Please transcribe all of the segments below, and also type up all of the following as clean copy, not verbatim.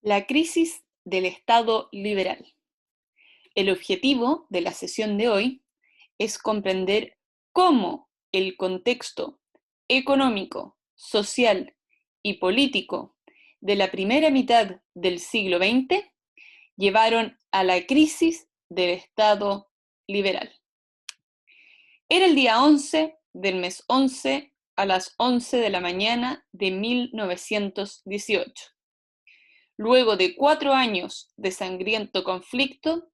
La crisis del Estado liberal. El objetivo de la sesión de hoy es comprender cómo el contexto económico, social y político de la primera mitad del siglo XX llevaron a la crisis del Estado liberal. Era el día 11 del mes 11 a las 11 de la mañana de 1918. Luego de 4 años de sangriento conflicto,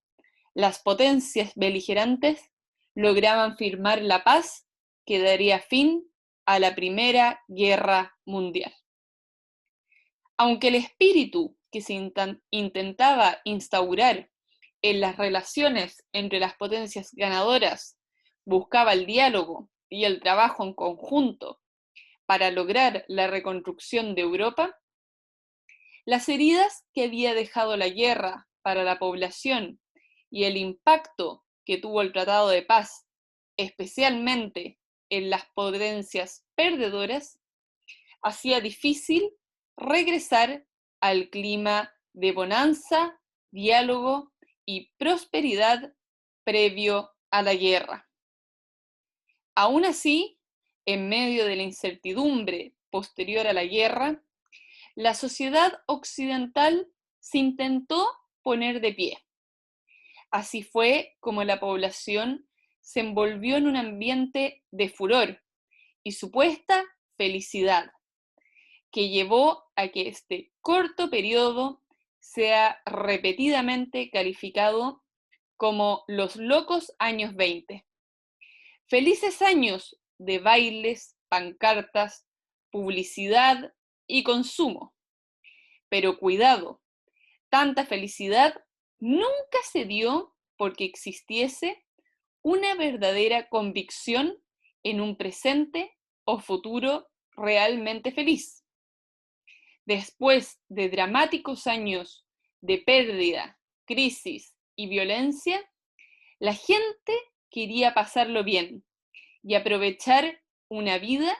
las potencias beligerantes lograban firmar la paz que daría fin a la Primera Guerra Mundial. Aunque el espíritu que se intentaba instaurar en las relaciones entre las potencias ganadoras buscaba el diálogo y el trabajo en conjunto para lograr la reconstrucción de Europa, las heridas que había dejado la guerra para la población y el impacto que tuvo el Tratado de Paz, especialmente en las potencias perdedoras, hacía difícil regresar al clima de bonanza, diálogo y prosperidad previo a la guerra. Aún así, en medio de la incertidumbre posterior a la guerra, la sociedad occidental se intentó poner de pie. Así fue como la población se envolvió en un ambiente de furor y supuesta felicidad, que llevó a que este corto periodo sea repetidamente calificado como los locos años 20. Felices años de bailes, pancartas, publicidad y consumo. Pero cuidado, tanta felicidad nunca se dio porque existiese una verdadera convicción en un presente o futuro realmente feliz. Después de dramáticos años de pérdida, crisis y violencia, la gente quería pasarlo bien y aprovechar una vida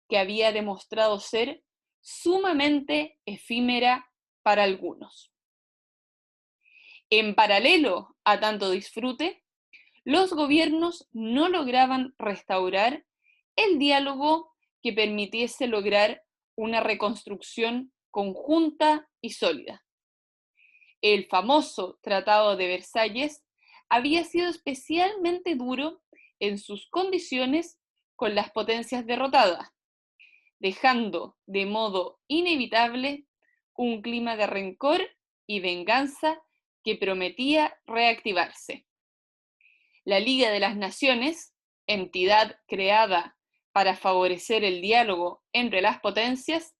que había demostrado ser sumamente efímera para algunos. En paralelo a tanto disfrute, los gobiernos no lograban restaurar el diálogo que permitiese lograr una reconstrucción conjunta y sólida. El famoso Tratado de Versalles había sido especialmente duro en sus condiciones con las potencias derrotadas, dejando de modo inevitable un clima de rencor y venganza que prometía reactivarse. La Liga de las Naciones, entidad creada para favorecer el diálogo entre las potencias,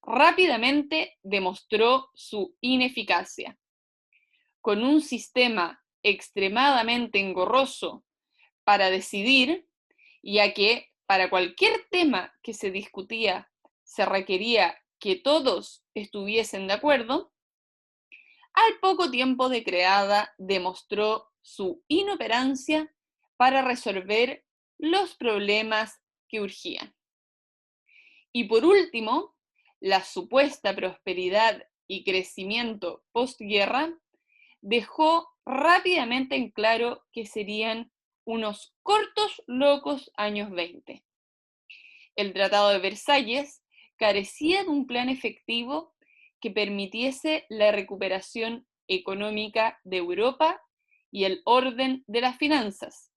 rápidamente demostró su ineficacia. Con un sistema extremadamente engorroso para decidir, ya que para cualquier tema que se discutía se requería que todos estuviesen de acuerdo, al poco tiempo de creada demostró su inoperancia para resolver los problemas que urgían. Y por último, la supuesta prosperidad y crecimiento postguerra dejó rápidamente en claro que serían unos cortos locos años 20. El Tratado de Versalles carecía de un plan efectivo que permitiese la recuperación económica de Europa y el orden de las finanzas,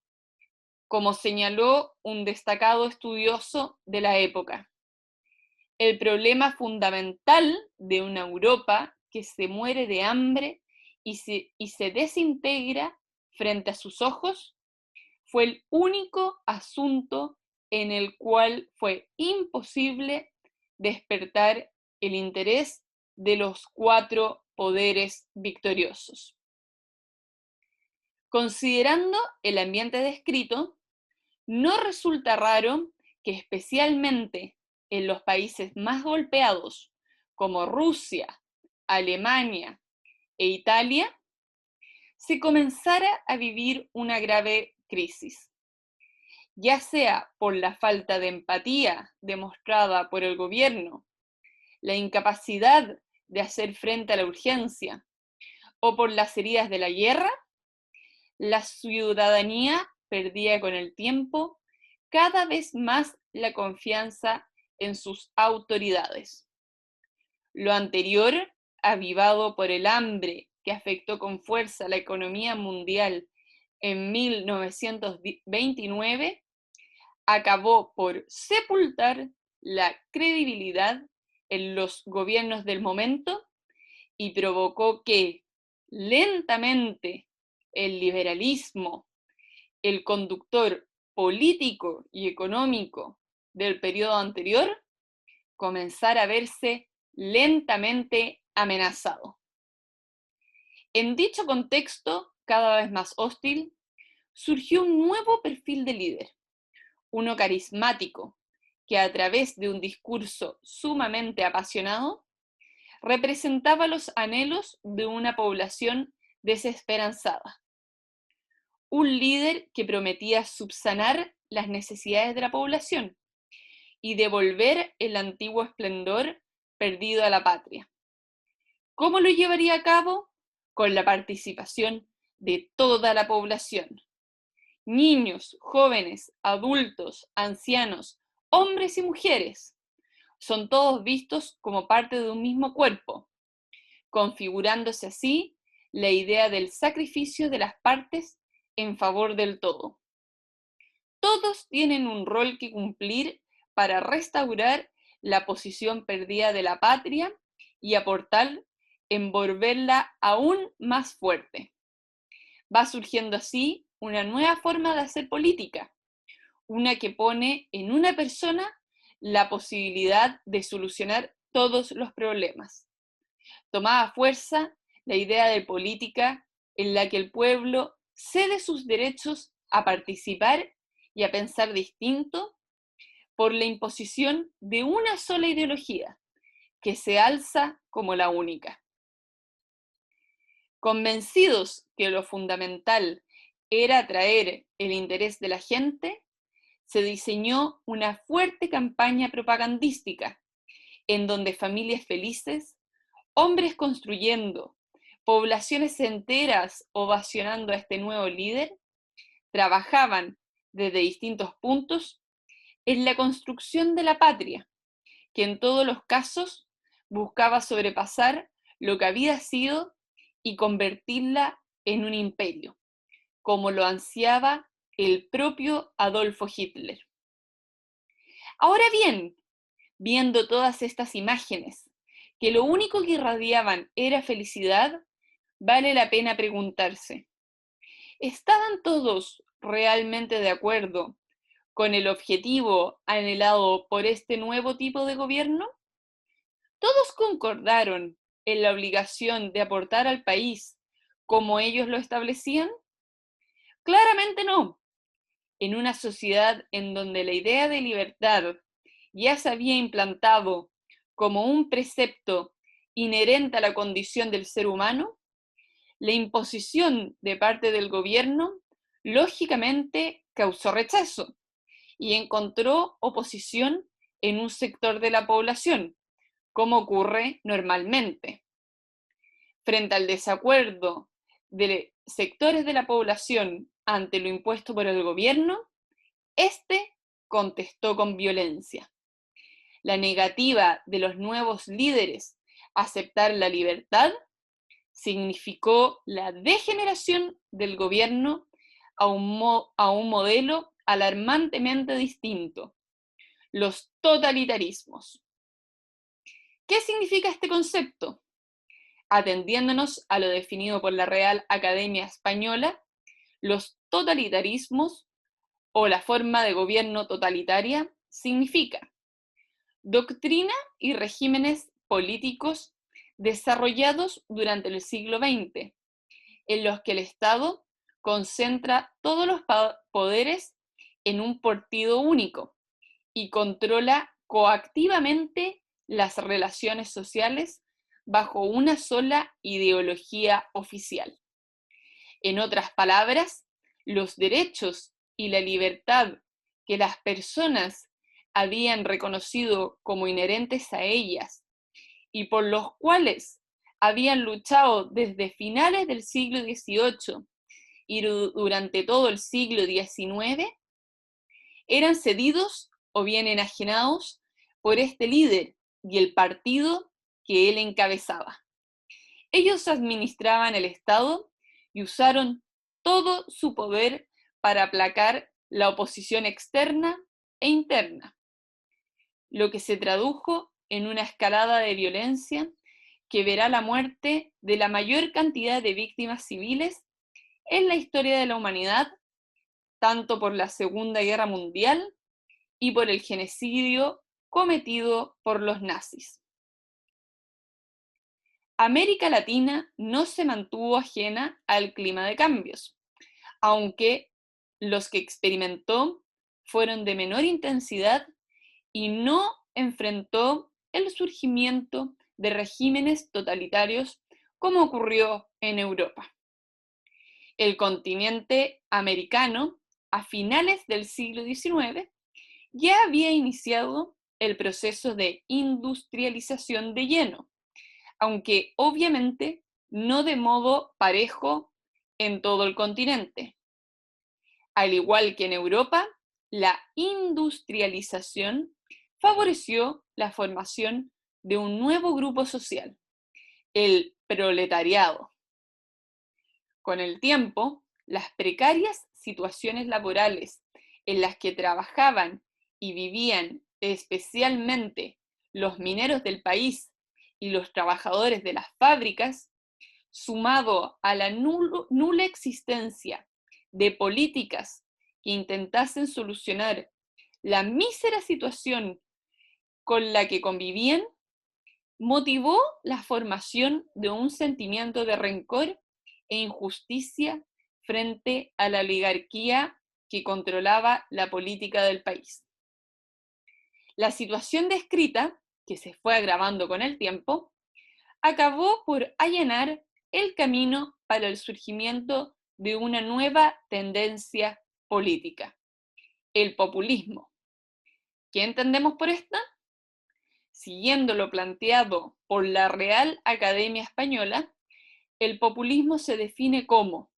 como señaló un destacado estudioso de la época. El problema fundamental de una Europa que se muere de hambre y se desintegra frente a sus ojos fue el único asunto en el cual fue imposible despertar el interés de los 4 poderes victoriosos. Considerando el ambiente descrito, no resulta raro que especialmente en los países más golpeados, como Rusia, Alemania e Italia, se comenzara a vivir una grave crisis, ya sea por la falta de empatía demostrada por el gobierno, la incapacidad de hacer frente a la urgencia o por las heridas de la guerra, la ciudadanía perdía con el tiempo cada vez más la confianza en sus autoridades. Lo anterior, avivado por el hambre que afectó con fuerza la economía mundial en 1929, acabó por sepultar la credibilidad en los gobiernos del momento y provocó que, lentamente, el liberalismo, el conductor político y económico del periodo anterior, comenzara a verse lentamente amenazado. En dicho contexto, cada vez más hostil, surgió un nuevo perfil de líder, uno carismático, que a través de un discurso sumamente apasionado, representaba los anhelos de una población desesperanzada. Un líder que prometía subsanar las necesidades de la población y devolver el antiguo esplendor perdido a la patria. ¿Cómo lo llevaría a cabo? Con la participación de toda la población. Niños, jóvenes, adultos, ancianos, hombres y mujeres, son todos vistos como parte de un mismo cuerpo, configurándose así la idea del sacrificio de las partes en favor del todo. Todos tienen un rol que cumplir para restaurar la posición perdida de la patria y aportar en volverla aún más fuerte. Va surgiendo así una nueva forma de hacer política, una que pone en una persona la posibilidad de solucionar todos los problemas. Tomaba fuerza la idea de política en la que el pueblo cede sus derechos a participar y a pensar distinto por la imposición de una sola ideología, que se alza como la única. Convencidos que lo fundamental era atraer el interés de la gente, se diseñó una fuerte campaña propagandística en donde familias felices, hombres construyendo, poblaciones enteras ovacionando a este nuevo líder, trabajaban desde distintos puntos en la construcción de la patria, que en todos los casos buscaba sobrepasar lo que había sido y convertirla en un imperio, como lo ansiaba el propio Adolfo Hitler. Ahora bien, viendo todas estas imágenes, que lo único que irradiaban era felicidad, vale la pena preguntarse, ¿estaban todos realmente de acuerdo con el objetivo anhelado por este nuevo tipo de gobierno? ¿Todos concordaron en la obligación de aportar al país como ellos lo establecían? Claramente no. En una sociedad en donde la idea de libertad ya se había implantado como un precepto inherente a la condición del ser humano, la imposición de parte del gobierno lógicamente causó rechazo y encontró oposición en un sector de la población, como ocurre normalmente. Frente al desacuerdo de sectores de la población ante lo impuesto por el gobierno, este contestó con violencia. La negativa de los nuevos líderes a aceptar la libertad significó la degeneración del gobierno a un modelo alarmantemente distinto, los totalitarismos. ¿Qué significa este concepto? Atendiéndonos a lo definido por la Real Academia Española, los totalitarismos o la forma de gobierno totalitaria significa doctrina y regímenes políticos desarrollados durante el siglo XX, en los que el Estado concentra todos los poderes en un partido único y controla coactivamente las relaciones sociales bajo una sola ideología oficial. En otras palabras, los derechos y la libertad que las personas habían reconocido como inherentes a ellas y por los cuales habían luchado desde finales del siglo XVIII y durante todo el siglo XIX, eran cedidos o bien enajenados por este líder y el partido que él encabezaba. Ellos administraban el Estado y usaron todo su poder para aplacar la oposición externa e interna, lo que se tradujo en una escalada de violencia que verá la muerte de la mayor cantidad de víctimas civiles en la historia de la humanidad, tanto por la Segunda Guerra Mundial y por el genocidio cometido por los nazis. América Latina no se mantuvo ajena al clima de cambios, aunque los que experimentó fueron de menor intensidad y no enfrentó el surgimiento de regímenes totalitarios como ocurrió en Europa. El continente americano, a finales del siglo XIX, ya había iniciado el proceso de industrialización de lleno, aunque obviamente no de modo parejo en todo el continente. Al igual que en Europa, la industrialización favoreció la formación de un nuevo grupo social, el proletariado. Con el tiempo, las precarias situaciones laborales en las que trabajaban y vivían especialmente los mineros del país y los trabajadores de las fábricas, sumado a la nula existencia de políticas que intentasen solucionar la mísera situación con la que convivían, motivó la formación de un sentimiento de rencor e injusticia frente a la oligarquía que controlaba la política del país. La situación descrita, que se fue agravando con el tiempo, acabó por allanar el camino para el surgimiento de una nueva tendencia política, el populismo. ¿Qué entendemos por esta? Siguiendo lo planteado por la Real Academia Española, el populismo se define como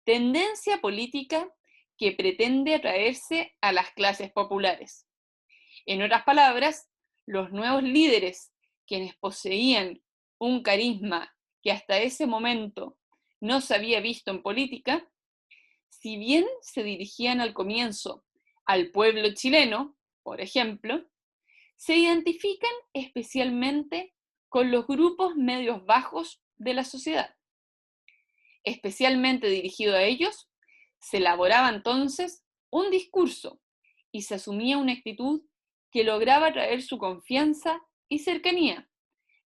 tendencia política que pretende atraerse a las clases populares. En otras palabras, los nuevos líderes, quienes poseían un carisma que hasta ese momento no se había visto en política, si bien se dirigían al comienzo al pueblo chileno, por ejemplo, se identifican especialmente con los grupos medios bajos de la sociedad. Especialmente dirigido a ellos, se elaboraba entonces un discurso y se asumía una actitud que lograba atraer su confianza y cercanía,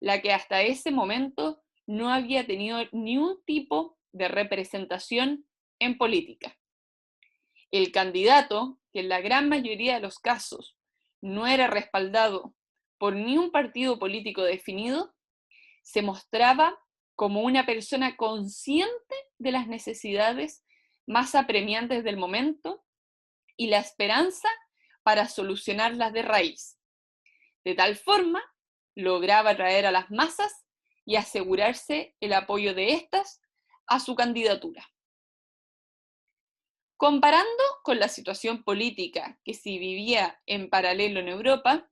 la que hasta ese momento no había tenido ni un tipo de representación en política. El candidato, que en la gran mayoría de los casos no era respaldado por ni un partido político definido, se mostraba como una persona consciente de las necesidades más apremiantes del momento y la esperanza para solucionarlas de raíz. De tal forma, lograba atraer a las masas y asegurarse el apoyo de éstas a su candidatura. Comparando con la situación política que se vivía en paralelo en Europa,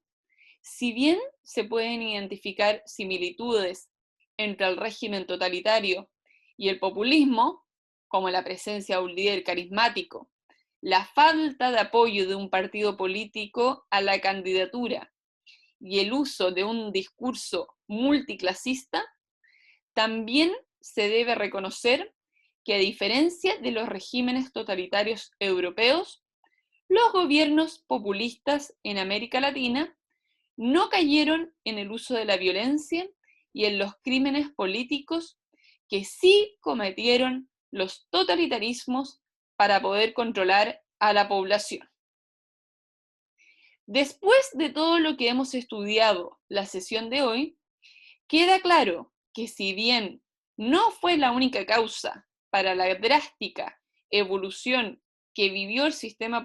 si bien se pueden identificar similitudes entre el régimen totalitario y el populismo, como la presencia de un líder carismático, la falta de apoyo de un partido político a la candidatura y el uso de un discurso multiclasista, también se debe reconocer que, a diferencia de los regímenes totalitarios europeos, los gobiernos populistas en América Latina no cayeron en el uso de la violencia y en los crímenes políticos que sí cometieron los totalitarismos para poder controlar a la población. Después de todo lo que hemos estudiado la sesión de hoy, queda claro que si bien no fue la única causa para la drástica evolución que vivió el sistema político